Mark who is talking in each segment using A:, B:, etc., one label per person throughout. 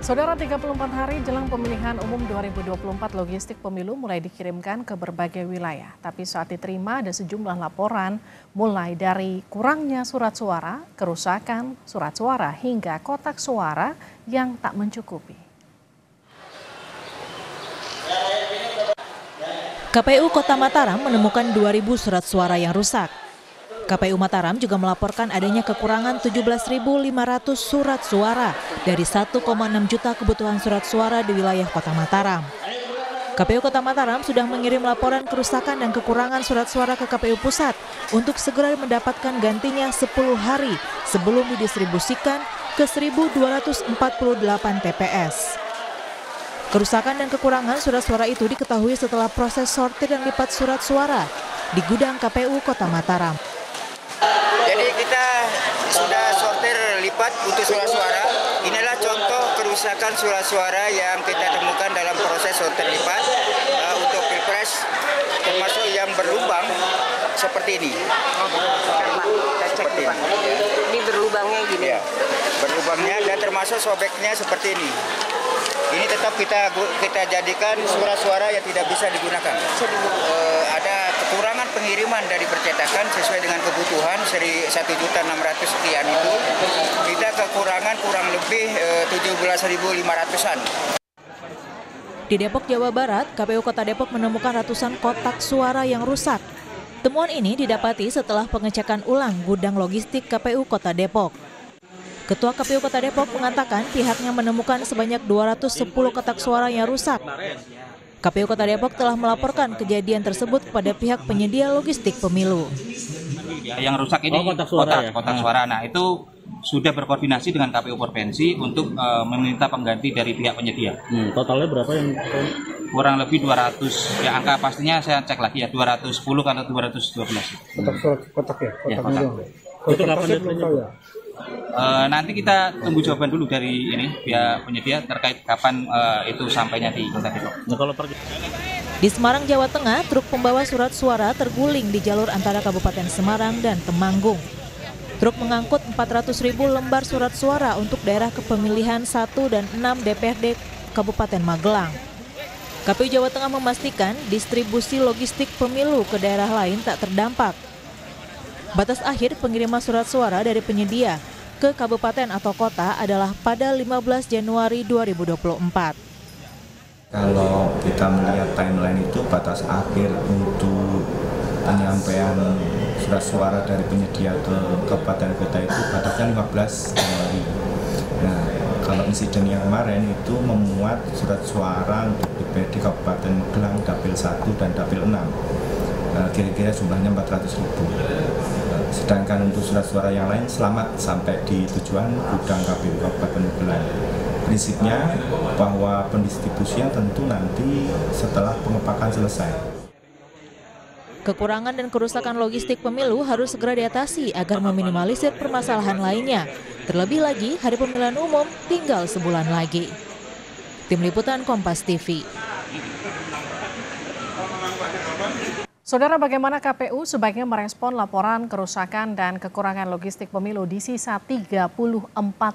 A: Saudara, 34 hari jelang pemilihan umum 2024, logistik pemilu mulai dikirimkan ke berbagai wilayah. Tapi saat diterima ada sejumlah laporan mulai dari kurangnya surat suara, kerusakan surat suara hingga kotak suara yang tak mencukupi.
B: KPU Kota Mataram menemukan 2.000 surat suara yang rusak. KPU Mataram juga melaporkan adanya kekurangan 17.500 surat suara dari 1,6 juta kebutuhan surat suara di wilayah Kota Mataram. KPU Kota Mataram sudah mengirim laporan kerusakan dan kekurangan surat suara ke KPU Pusat untuk segera mendapatkan gantinya 10 hari sebelum didistribusikan ke 1.248 TPS. Kerusakan dan kekurangan surat suara itu diketahui setelah proses sortir dan lipat surat suara di gudang KPU Kota Mataram.
C: Jadi kita sudah sortir lipat untuk surat suara. Inilah contoh kerusakan surat suara yang kita temukan dalam proses sortir lipat untuk Pilpres, termasuk yang berlubang seperti ini. Seperti ini.
D: Ini berlubangnya gini.
C: Ya, berlubangnya dan termasuk sobeknya seperti ini. Ini tetap kita jadikan surat suara yang tidak bisa digunakan. Ada kekurangan pengiriman dari percetakan sesuai dengan kebutuhan 1.600 sekian itu. Kita kekurangan kurang lebih 17.500-an.
B: Di Depok, Jawa Barat, KPU Kota Depok menemukan ratusan kotak suara yang rusak. Temuan ini didapati setelah pengecekan ulang gudang logistik KPU Kota Depok. Ketua KPU Kota Depok mengatakan pihaknya menemukan sebanyak 210 kotak suara yang rusak. KPU Kota Depok telah melaporkan kejadian tersebut kepada pihak penyedia logistik pemilu.
E: Yang rusak ini kotak suara. Nah, itu sudah berkoordinasi dengan KPU Provinsi untuk meminta pengganti dari pihak penyedia.
F: Totalnya berapa yang
E: kurang lebih 200. Ya, angka pastinya saya cek lagi ya, 210 atau 212.
F: kotak ya?
E: Ya, kotak.
F: Itu kapan deadline-nya?
E: Nanti kita tunggu jawaban dulu dari pihak penyedia terkait kapan itu sampainya di Kota Depok.
B: Di Semarang, Jawa Tengah, truk pembawa surat suara terguling di jalur antara Kabupaten Semarang dan Temanggung. Truk mengangkut 400.000 lembar surat suara untuk daerah kepemilian 1 dan 6 DPRD Kabupaten Magelang. KPU Jawa Tengah memastikan distribusi logistik pemilu ke daerah lain tak terdampak. Batas akhir pengiriman surat suara dari penyedia ke kabupaten atau kota adalah pada 15 Januari 2024.
G: Kalau kita melihat timeline itu batas akhir untuk penyampaian surat suara dari penyedia ke kabupaten kota itu batasnya 15 Januari. Nah, kalau insiden yang kemarin itu memuat surat suara untuk DPRD Kabupaten Magelang Dapil 1 dan Dapil 6. Kira-kira jumlahnya 400.000. Sedangkan untuk surat suara yang lain selamat sampai di tujuan gudang KPU Kabupaten Magelang. Prinsipnya bahwa pendistribusian tentu nanti setelah pengepakan selesai.
B: Kekurangan dan kerusakan logistik pemilu harus segera diatasi agar meminimalisir permasalahan lainnya. Terlebih lagi, hari pemilihan umum tinggal sebulan lagi. Tim Liputan Kompas TV.
A: Saudara, bagaimana KPU sebaiknya merespon laporan kerusakan dan kekurangan logistik pemilu di sisa 34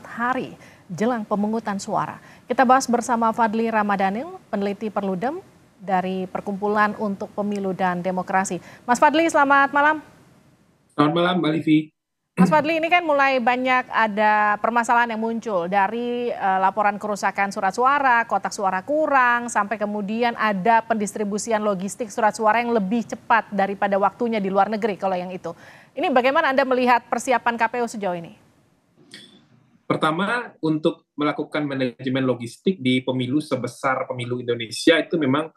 A: hari jelang pemungutan suara? Kita bahas bersama Fadli Ramadhanil, peneliti Perludem dari Perkumpulan untuk Pemilu dan Demokrasi. Mas Fadli, selamat malam.
F: Selamat malam, Mbak Livi.
A: Mas Fadli, ini kan mulai banyak ada permasalahan yang muncul dari laporan kerusakan surat suara, kotak suara kurang, sampai kemudian ada pendistribusian logistik surat suara yang lebih cepat daripada waktunya di luar negeri kalau yang itu. Ini bagaimana Anda melihat persiapan KPU sejauh ini?
F: Pertama, untuk melakukan manajemen logistik di pemilu sebesar pemilu Indonesia itu memang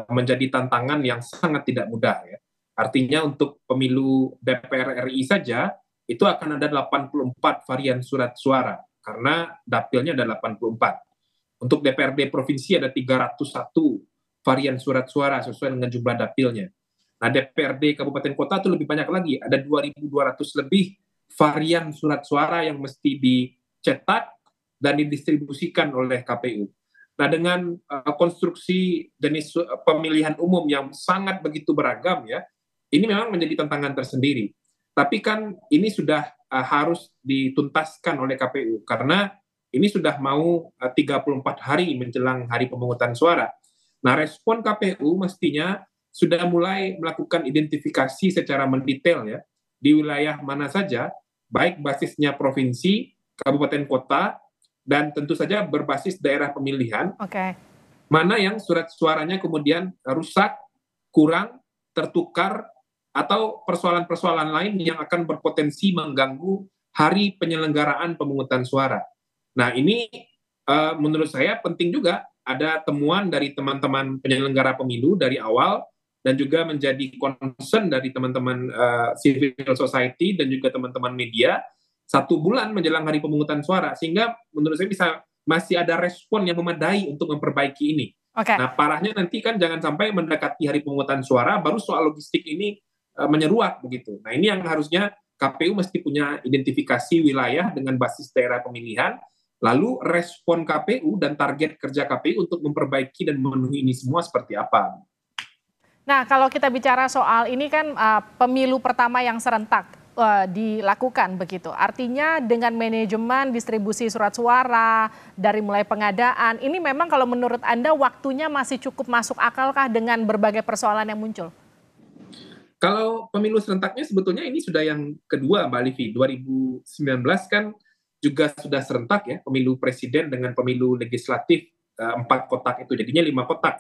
F: menjadi tantangan yang sangat tidak mudah ya. Artinya untuk pemilu DPR RI saja itu akan ada 84 varian surat suara, karena dapilnya ada 84. Untuk DPRD Provinsi ada 301 varian surat suara sesuai dengan jumlah dapilnya. Nah, DPRD Kabupaten Kota itu lebih banyak lagi, ada 2.200 lebih varian surat suara yang mesti dicetak dan didistribusikan oleh KPU. Nah, dengan konstruksi jenis pemilihan umum yang sangat begitu beragam ya, ini memang menjadi tantangan tersendiri. Tapi kan ini sudah harus dituntaskan oleh KPU karena ini sudah mau 34 hari menjelang hari pemungutan suara. Nah, respon KPU mestinya sudah mulai melakukan identifikasi secara mendetail ya, di wilayah mana saja, baik basisnya provinsi, kabupaten kota, dan tentu saja berbasis daerah pemilihan, mana yang surat suaranya kemudian rusak, kurang, tertukar, atau persoalan-persoalan lain yang akan berpotensi mengganggu hari penyelenggaraan pemungutan suara. Nah, ini menurut saya penting juga ada temuan dari teman-teman penyelenggara pemilu dari awal, dan juga menjadi concern dari teman-teman civil society dan juga teman-teman media 1 bulan menjelang hari pemungutan suara, sehingga menurut saya masih ada respon yang memadai untuk memperbaiki ini. Nah, parahnya nanti kan jangan sampai mendekati hari pemungutan suara baru soal logistik ini menyeruak begitu. Nah, ini yang harusnya KPU mesti punya identifikasi wilayah dengan basis daerah pemilihan, lalu respon KPU dan target kerja KPU untuk memperbaiki dan memenuhi ini semua seperti apa.
A: Nah, kalau kita bicara soal ini kan pemilu pertama yang serentak dilakukan begitu. Artinya dengan manajemen distribusi surat suara dari mulai pengadaan, ini memang kalau menurut Anda waktunya masih cukup masuk akalkah dengan berbagai persoalan yang muncul?
F: Kalau pemilu serentaknya sebetulnya ini sudah yang kedua, Mbak Livi. 2019 kan juga sudah serentak ya, pemilu presiden dengan pemilu legislatif 4 kotak itu, jadinya 5 kotak.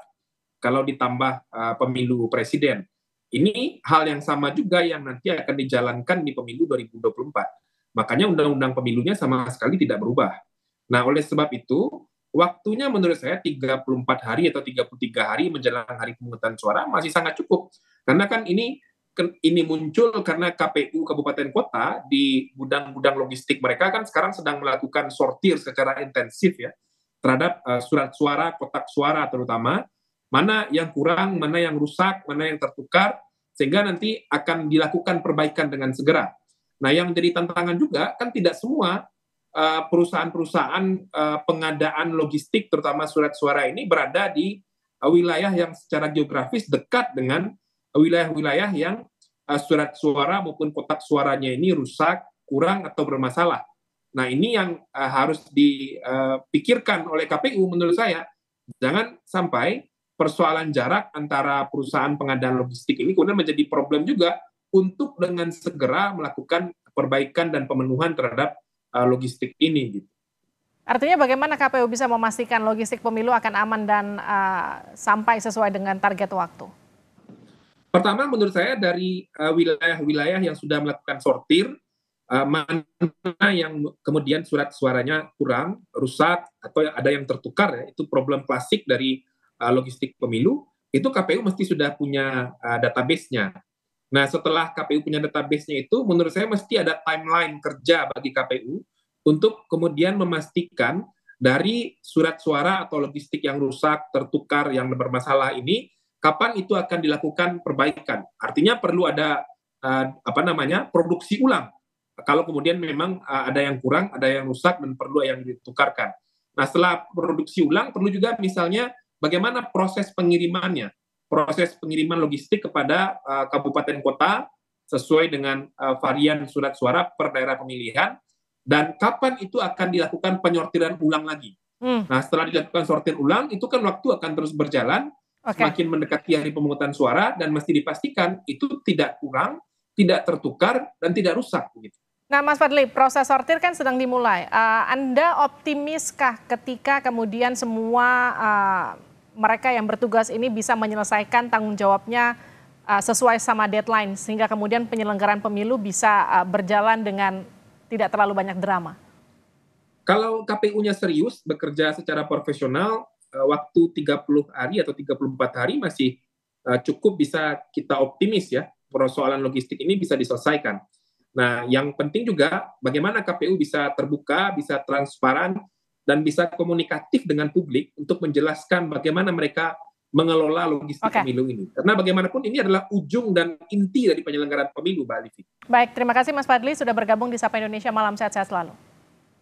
F: Kalau ditambah pemilu presiden. Ini hal yang sama juga yang nanti akan dijalankan di pemilu 2024. Makanya undang-undang pemilunya sama sekali tidak berubah. Nah, oleh sebab itu, waktunya menurut saya 34 hari atau 33 hari menjelang hari pemungutan suara masih sangat cukup. Karena kan ini muncul karena KPU Kabupaten Kota di gudang-gudang logistik mereka kan sekarang sedang melakukan sortir secara intensif ya terhadap surat suara, kotak suara terutama, mana yang kurang, mana yang rusak, mana yang tertukar, sehingga nanti akan dilakukan perbaikan dengan segera. Nah, yang jadi tantangan juga kan tidak semua perusahaan-perusahaan pengadaan logistik terutama surat suara ini berada di wilayah yang secara geografis dekat dengan wilayah-wilayah yang surat suara maupun kotak suaranya ini rusak, kurang, atau bermasalah. Nah, ini yang harus dipikirkan oleh KPU menurut saya. Jangan sampai persoalan jarak antara perusahaan pengadaan logistik ini kemudian menjadi problem juga untuk dengan segera melakukan perbaikan dan pemenuhan terhadap logistik ini. Gitu.
A: Artinya bagaimana KPU bisa memastikan logistik pemilu akan aman dan sampai sesuai dengan target waktu?
F: Pertama, menurut saya dari wilayah-wilayah yang sudah melakukan sortir, mana yang kemudian surat suaranya kurang, rusak, atau ada yang tertukar, ya, itu problem klasik dari logistik pemilu, itu KPU mesti sudah punya database-nya. Nah, setelah KPU punya database-nya itu, menurut saya mesti ada timeline kerja bagi KPU untuk kemudian memastikan dari surat suara atau logistik yang rusak, tertukar, yang bermasalah ini, kapan itu akan dilakukan perbaikan. Artinya perlu ada produksi ulang. Kalau kemudian memang ada yang kurang, ada yang rusak dan perlu yang ditukarkan. Nah, setelah produksi ulang perlu juga misalnya bagaimana proses pengirimannya, proses pengiriman logistik kepada kabupaten kota sesuai dengan varian surat suara per daerah pemilihan, dan kapan itu akan dilakukan penyortiran ulang lagi. Nah, setelah dilakukan sortir ulang, itu kan waktu akan terus berjalan, semakin mendekati hari pemungutan suara, dan mesti dipastikan itu tidak kurang, tidak tertukar, dan tidak rusak. Gitu.
A: Nah, Mas Fadli, proses sortir kan sedang dimulai. Anda optimiskah ketika kemudian semua mereka yang bertugas ini bisa menyelesaikan tanggung jawabnya sesuai sama deadline, sehingga kemudian penyelenggaraan pemilu bisa berjalan dengan tidak terlalu banyak drama?
F: Kalau KPU-nya serius, bekerja secara profesional, waktu 30 hari atau 34 hari masih cukup bisa kita optimis ya, persoalan logistik ini bisa diselesaikan. Nah, yang penting juga bagaimana KPU bisa terbuka, bisa transparan, dan bisa komunikatif dengan publik untuk menjelaskan bagaimana mereka mengelola logistik pemilu ini. Karena bagaimanapun ini adalah ujung dan inti dari penyelenggaraan pemilu, Mbak Livi.
A: Baik, terima kasih Mas Fadli sudah bergabung di Sapa Indonesia Malam, sehat-sehat selalu.